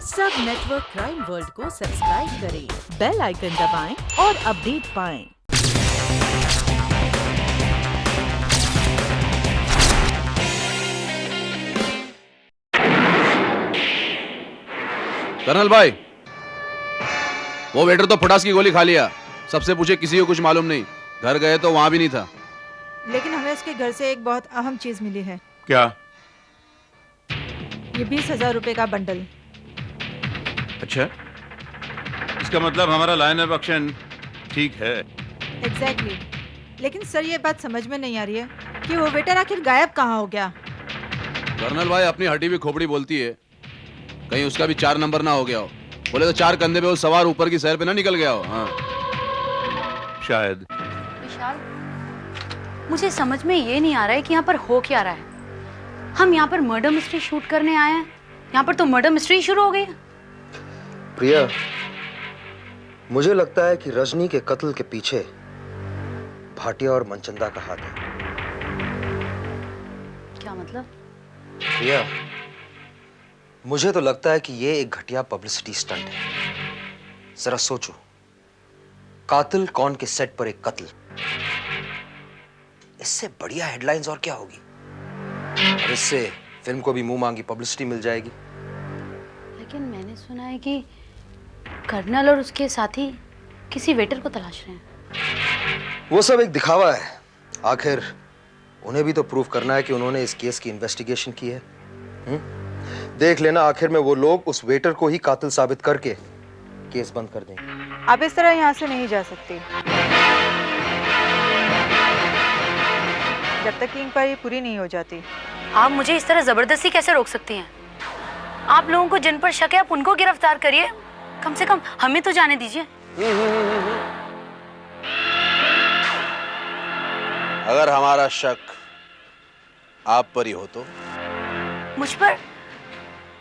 सब network crime world को subscribe करें, बेल आइकन दबाएं और अपडेट पाएं। कर्नल भाई, वो वेटर तो फटास की गोली खा लिया। सबसे पूछे, किसी को कुछ मालूम नहीं। घर गए तो वहां भी नहीं था। लेकिन हमें उसके घर से एक बहुत अहम चीज मिली है। क्या? ये 20,000 रुपए का बंडल। अच्छा, इसका मतलब हमारा लाइन ऑफ एक्शन ठीक है। एग्जैक्टली। लेकिन सर, ये बात समझ में नहीं आ रही है कि वो वेटर आखिर गायब कहाँ हो गया। कर्नल भाई अपनी हटी भी खोपड़ी बोलती है, कहीं उसका भी 4 नंबर ना हो गया हो। बोले तो 4 कंधे पे वो सवार ऊपर की सैर पे ना निकल गया हो। हाँ, शायद। विशाल, मुझे समझ में ये नहीं आ रहा है कि यहाँ पर हो क्या रहा है। हम यहाँ पर मर्डर मिस्ट्री शूट करने आए हैं, यहाँ पर तो मर्डर मिस्ट्री शुरू हो गई है। प्रिया, मुझे लगता है कि रजनी के कत्ल के पीछे भाटिया और मनचंदा का हाथ है। क्या मतलब? प्रिया, मुझे तो लगता है कि ये एक घटिया पब्लिसिटी स्टंट है। जरा सोचो, कातिल कौन के सेट पर एक कत्ल, इससे बढ़िया हेडलाइंस और क्या होगी। और इससे फिल्म को भी मुंह मांगी पब्लिसिटी मिल जाएगी। लेकिन मैंने सुना है कि कर्नल और उसके साथी किसी वेटर को तलाश रहे हैं। वो सब एक दिखावा है। आखिर उन्हें भी तो प्रूव करना है कि उन्होंने इस केस की इन्वेस्टिगेशन की है। देख लेना, आखिर में वो लोग उस वेटर को ही कातिल साबित करके केस बंद कर देंगे। आप इस तरह यहाँ से नहीं जा सकती जब तक कि इंक्वायरी पूरी नहीं हो जाती। आप मुझे इस तरह जबरदस्ती कैसे रोक सकती हैं? आप लोगों को जिन पर शक है आप उनको गिरफ्तार करिए, कम से कम हमें तो जाने दीजिए। अगर हमारा शक आप पर ही हो तो? मुझ पर?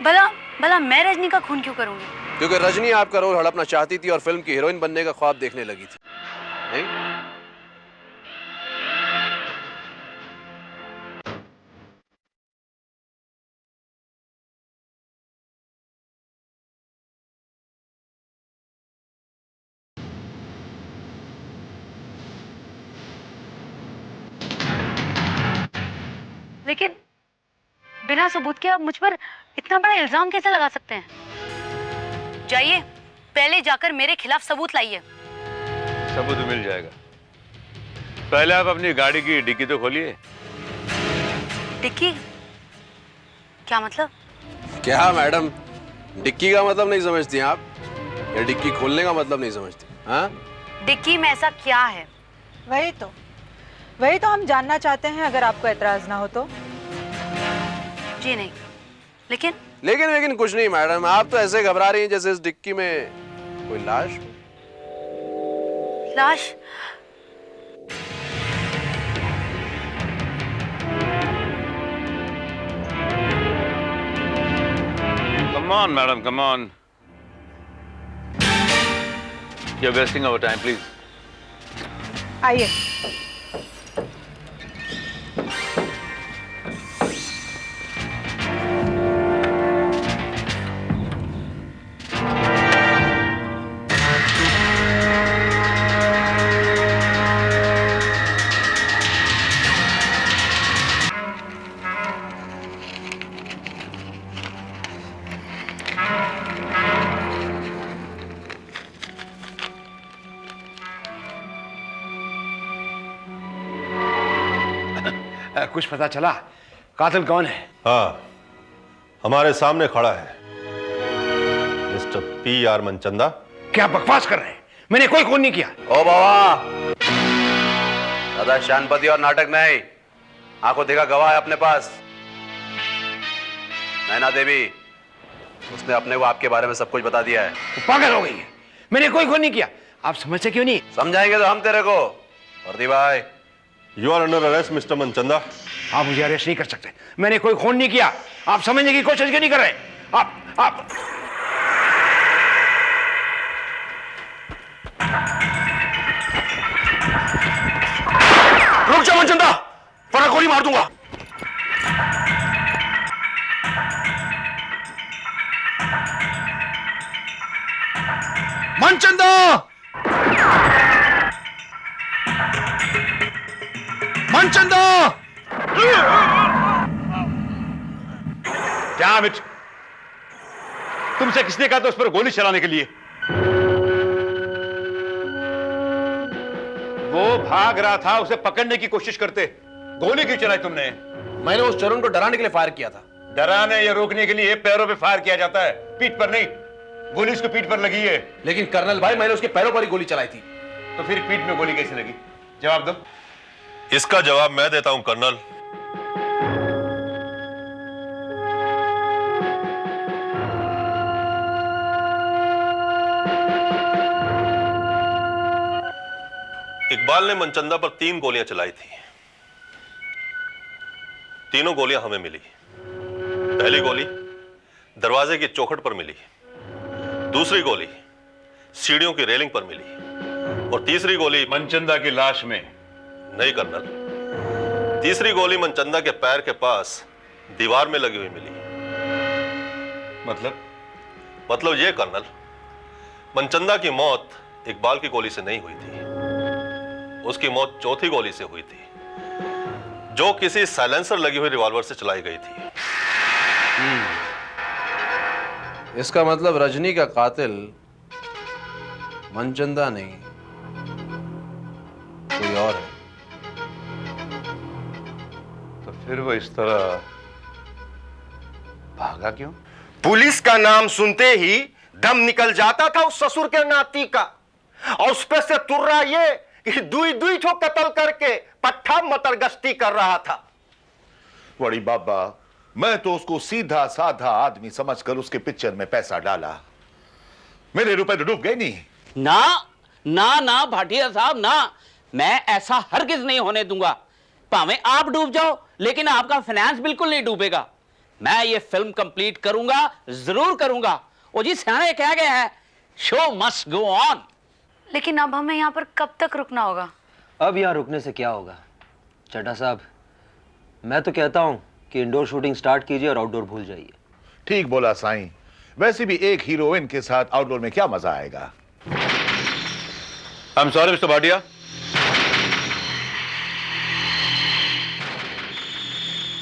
भला मैं रजनी का खून क्यों करूंगी? क्योंकि रजनी आपका रोल हड़पना चाहती थी और फिल्म की हीरोइन बनने का ख्वाब देखने लगी थी, नहीं? लेकिन बिना सबूत के आप मुझ पर इतना बड़ा इल्जाम कैसे लगा सकते हैं? जाइए, पहले जाकर मेरे खिलाफ सबूत लाइए। सबूत मिल जाएगा। पहले आप अपनी गाड़ी की डिक्की तो खोलिए। डिक्की? क्या मतलब? क्या मैडम, डिक्की का मतलब नहीं समझती आप, या डिक्की खोलने का मतलब नहीं समझती? हाँ, डिक्की में ऐसा क्या है? वही तो हम जानना चाहते हैं, अगर आपको एतराज ना हो तो। जी नहीं। लेकिन लेकिन कुछ नहीं मैडम, आप तो ऐसे घबरा रही हैं जैसे इस डिक्की में कोई लाश हो। लाश? Come on, madam, come on. You're wasting our time, please. आइए। कुछ पता चला कातिल कौन है? हाँ, हमारे सामने खड़ा है मिस्टर P.R. मनचंदा। क्या बकवास कर रहे हैं? मैंने कोई खून नहीं किया। ओ बाबा, दादा शानपति और नाटक नहीं, आंखों देखा गवाह है अपने पास। नैना देवी, उसने अपने को आपके बारे में सब कुछ बता दिया है। वो पागल हो गई है। मैंने कोई खून नहीं किया। आप समझते क्यों नहीं? समझाएंगे तो हम तेरे को। वर्दी भाई, you are under arrest mister Manchanda. आप मुझे अरेस्ट नहीं कर सकते। मैंने कोई खून नहीं किया। आप समझने की कोशिश क्यों नहीं कर रहे? आप रुक जाओ मनचंदा, वरना गोली मार दूंगा। मनचंदा! मनचंदा! क्या अमित, तुमसे किसने कहा था उस पर गोली चलाने के लिए? वो भाग रहा था, उसे पकड़ने की कोशिश करते, गोली क्यों चलाई तुमने? मैंने उस चरण को डराने के लिए फायर किया था। डराने या रोकने के लिए पैरों पे फायर किया जाता है, पीठ पर नहीं। गोली उसको पीठ पर लगी है। लेकिन कर्नल भाई, मैंने उसके पैरों पर ही गोली चलाई थी। तो फिर पीठ में गोली कैसे लगी? जवाब दो। इसका जवाब मैं देता हूं कर्नल। इकबाल ने मनचंदा पर 3 गोलियां चलाई थी। तीनों गोलियां हमें मिली। पहली गोली दरवाजे की चौखट पर मिली, दूसरी गोली सीढ़ियों की रेलिंग पर मिली और तीसरी गोली मनचंदा की लाश में। नहीं कर्नल, तीसरी गोली मनचंदा के पैर के पास दीवार में लगी हुई मिली। मतलब यह कर्नल, मनचंदा की मौत इकबाल की गोली से नहीं हुई थी। उसकी मौत चौथी गोली से हुई थी, जो किसी साइलेंसर लगी हुई रिवॉल्वर से चलाई गई थी। इसका मतलब रजनी का कातिल मनचंदा नहीं, कोई और है। तो फिर वो इस तरह भागा क्यों? पुलिस का नाम सुनते ही दम निकल जाता था उस ससुर के नाती का, और उस पे से तुर्रा ये कि दुई दुई ठो कत्ल करके पट्ठा मतरगश्ती कर रहा था। बड़ी बाबा, मैं तो उसको सीधा साधा आदमी समझकर उसके पिक्चर में पैसा डाला। मेरे रुपए तो डूब गए नहीं। ना ना ना भाटिया साहब ना, मैं ऐसा हरगिज नहीं होने दूंगा। भावें आप डूब जाओ, लेकिन आपका फाइनेंस बिल्कुल नहीं डूबेगा। मैं ये फिल्म कंप्लीट करूंगा, जरूर करूंगा। ओ जी सियाने कह गए हैं, शो मस्ट गो ऑन। लेकिन अब हमें यहाँ पर कब तक रुकना होगा? अब यहाँ रुकने से क्या होगा चड्ढा साहब, मैं तो कहता हूँ कि इंडोर शूटिंग स्टार्ट कीजिए और आउटडोर भूल जाइए। ठीक बोला साईं, वैसे भी एक हीरोइन के साथ आउटडोर में क्या मजा आएगा। I am sorry mister Bhatia,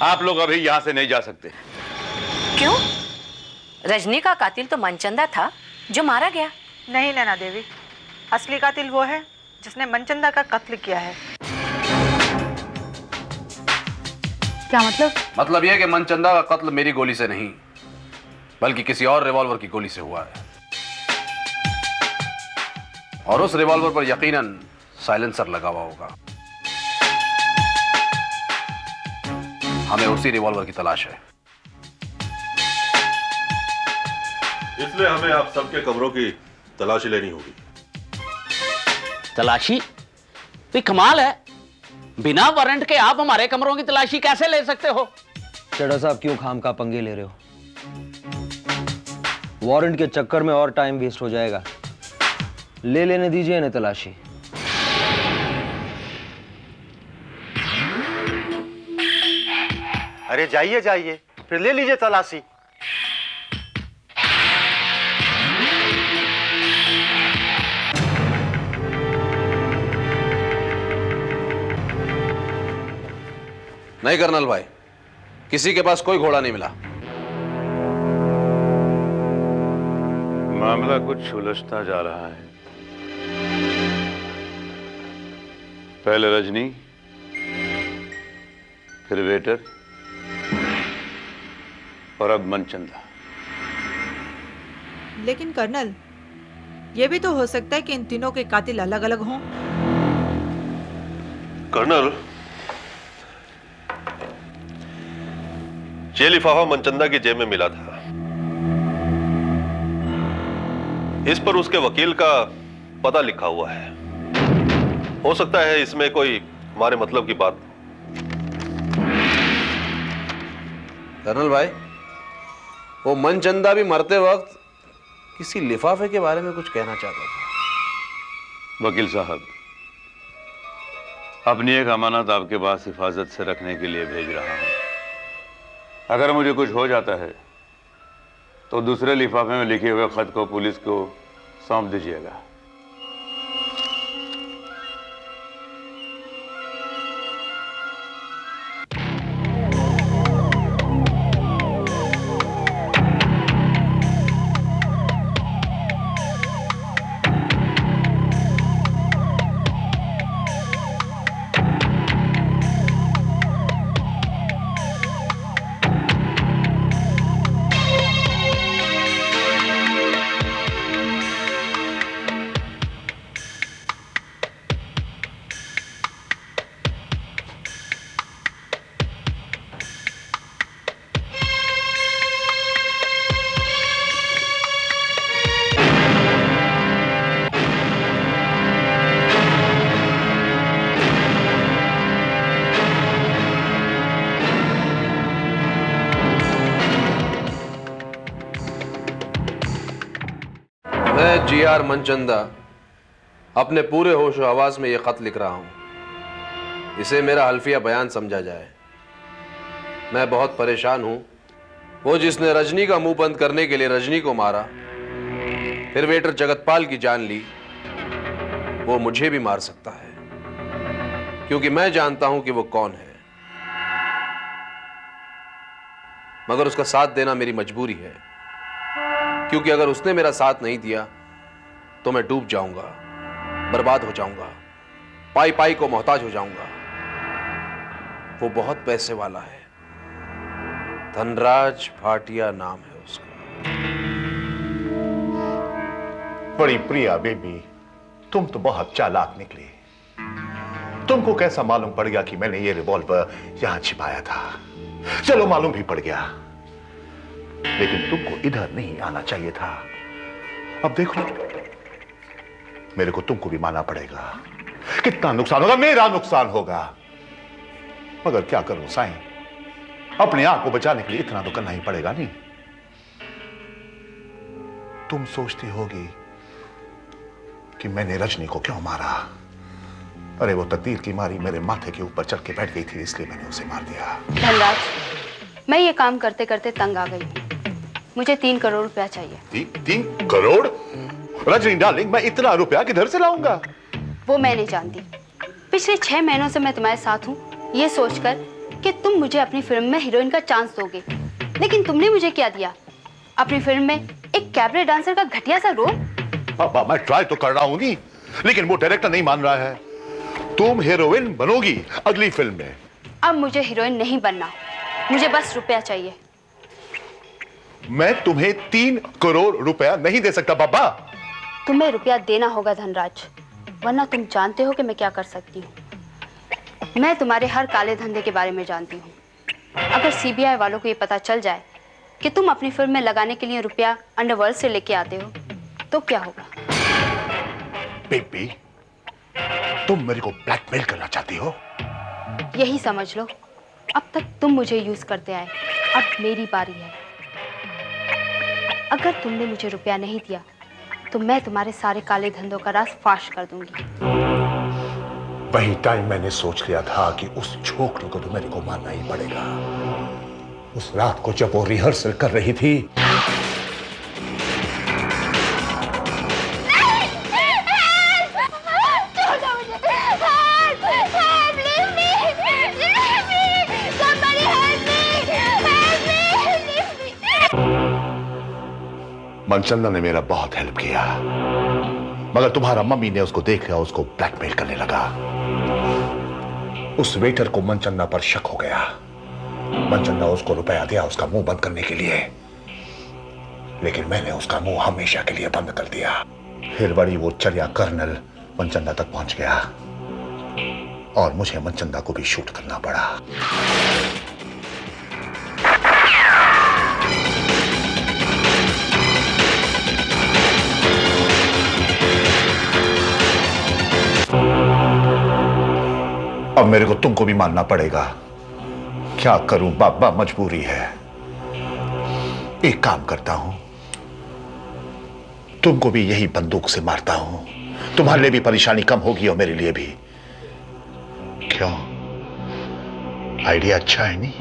आप लोग अभी यहां से नहीं जा सकते। क्यों? रजनी का कातिल तो मनचंदा था जो मारा गया। नहीं नैना देवी, असली कातिल वो है जिसने मनचंदा का कत्ल किया है। क्या मतलब? मतलब यह कि मनचंदा का कत्ल मेरी गोली से नहीं, बल्कि किसी और रिवॉल्वर की गोली से हुआ है। और उस रिवॉल्वर पर यकीनन साइलेंसर लगा हुआ होगा। हमें उसी रिवॉल्वर की तलाश है। इसलिए हमें आप सबके कमरों की तलाशी लेनी होगी। तलाशी? तो कमाल है, बिना वारंट के आप हमारे कमरों की तलाशी कैसे ले सकते हो? चड्ढा साहब क्यों खाम का पंगे ले रहे हो? वारंट के चक्कर में और टाइम वेस्ट हो जाएगा। ले लेने दीजिए इन्हें तलाशी। अरे जाइए जाइए, फिर ले लीजिए तलाशी। नहीं कर्नल भाई, किसी के पास कोई घोड़ा नहीं मिला। मामला कुछ उलझता जा रहा है। पहले रजनी, फिर वेटर और अब मनचंदा। लेकिन कर्नल, ये भी तो हो सकता है कि इन तीनों के कातिल अलग अलग हों। कर्नल, ये लिफाफा मनचंदा की जेब में मिला था। इस पर उसके वकील का पता लिखा हुआ है। हो सकता है इसमें कोई हमारे मतलब की बात। कर्नल भाई, वो मनचंदा भी मरते वक्त किसी लिफाफे के बारे में कुछ कहना चाहता था। वकील साहब, अपनी एक अमानत आपके पास हिफाजत से रखने के लिए भेज रहा हूं। अगर मुझे कुछ हो जाता है तो दूसरे लिफाफे में लिखे हुए खत को पुलिस को सौंप दीजिएगा। मैं जीआर मनचंदा अपने पूरे होश और आवाज में यह खत लिख रहा हूं। इसे मेरा हल्फिया बयान समझा जाए। मैं बहुत परेशान हूं। वो जिसने रजनी का मुंह बंद करने के लिए रजनी को मारा, फिर वेटर जगतपाल की जान ली, वो मुझे भी मार सकता है, क्योंकि मैं जानता हूं कि वो कौन है। मगर उसका साथ देना मेरी मजबूरी है, क्योंकि अगर उसने मेरा साथ नहीं दिया तो मैं डूब जाऊंगा, बर्बाद हो जाऊंगा, पाई पाई को मोहताज हो जाऊंगा। वो बहुत पैसे वाला है, धनराज भाटिया नाम है उसका। बड़ी प्रिया बेबी, तुम तो बहुत चालाक निकली। तुमको कैसा मालूम पड़ गया कि मैंने ये रिवॉल्वर यहां छिपाया था? चलो मालूम भी पड़ गया, लेकिन तुमको इधर नहीं आना चाहिए था। अब देखो, मेरे को तुमको भी मानना पड़ेगा। कितना नुकसान होगा, मेरा नुकसान होगा। मगर क्या करूं साईं, अपने आप को बचाने के लिए इतना तो करना ही पड़ेगा नहीं। तुम सोचती होगी कि मैंने रजनी को क्यों मारा। अरे वो तकदीर की मारी मेरे माथे के ऊपर चढ़ के बैठ गई थी, इसलिए मैंने उसे मार दिया। धनराज, मैं ये काम करते करते तंग आ गई हूँ। मुझे 3 करोड़ रुपया चाहिए। 3 करोड़? रजनी डार्लिंग, मैं इतना रुपया किधर से लाऊंगा? वो मैं नहीं जानती। पिछले 6 महीनों से मैं तुम्हारे साथ हूँ, ये सोचकर कि तुम मुझे अपनी फिल्म में हीरोइन का चांस दोगे, लेकिन तुमने मुझे क्या दिया? अपनी फिल्म में एक कैबरे डांसर का घटिया सा रोल। पापा, मैं ट्राई तो कर रहा हूं नहीं, लेकिन वो डायरेक्टर नहीं मान रहा है। तुम हीरोइन बनोगी अगली फिल्म में। अब मुझे हीरोइन नहीं बनना, मुझे बस रुपया चाहिए। मैं तुम्हें 3 करोड़ रुपया नहीं दे सकता बाबा। तुम्हें रुपया देना होगा धनराज, वरना तुम जानते हो कि मैं क्या कर सकती हूँ। मैं तुम्हारे हर काले धंधे के बारे में जानती हूँ। अगर सीबीआई वालों को ये पता चल जाए कि तुम अपनी फिल्म में लगाने के लिए रुपया अंडरवर्ल्ड से लेके आते हो, तो क्या होगा? बेबी, तुम मेरे को ब्लैकमेल करना चाहती हो? यही समझ लो। अब तक तुम मुझे यूज करते आए, अब मेरी बारी है। अगर तुमने मुझे रुपया नहीं दिया तो मैं तुम्हारे सारे काले धंधों का राज फाश कर दूंगी। वही टाइम मैंने सोच लिया था कि उस छोकरी को तो मेरे को मारना ही पड़ेगा। उस रात को जब वो रिहर्सल कर रही थी, मनचंदा ने मेरा बहुत हेल्प किया, मगर तुम्हारा मम्मी ने उसको देख लिया, उसको ब्लैकमेल करने लगा। उस वेटर को मनचंदा पर शक हो गया। मनचंदा उसको रुपया दिया उसका मुंह बंद करने के लिए, लेकिन मैंने उसका मुंह हमेशा के लिए बंद कर दिया। फिर बड़ी वो चलिया कर्नल मनचंदा तक पहुंच गया और मुझे मनचंदा को भी शूट करना पड़ा। अब मेरे को तुमको भी मानना पड़ेगा। क्या करूं बाबा, मजबूरी है। एक काम करता हूं, तुमको भी यही बंदूक से मारता हूं। तुम्हारे लिए भी परेशानी कम होगी और मेरे लिए भी। क्यों, आइडिया अच्छा है नहीं?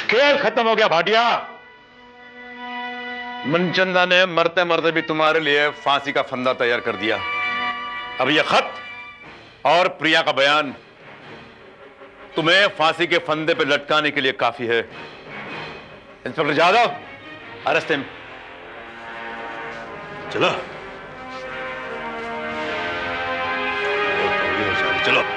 खेल खत्म हो गया भाटिया। मनचंदा ने मरते मरते भी तुम्हारे लिए फांसी का फंदा तैयार कर दिया। अब यह खत और प्रिया का बयान तुम्हें फांसी के फंदे पर लटकाने के लिए काफी है। Inspector Jadhav, arrest him. चलो चलो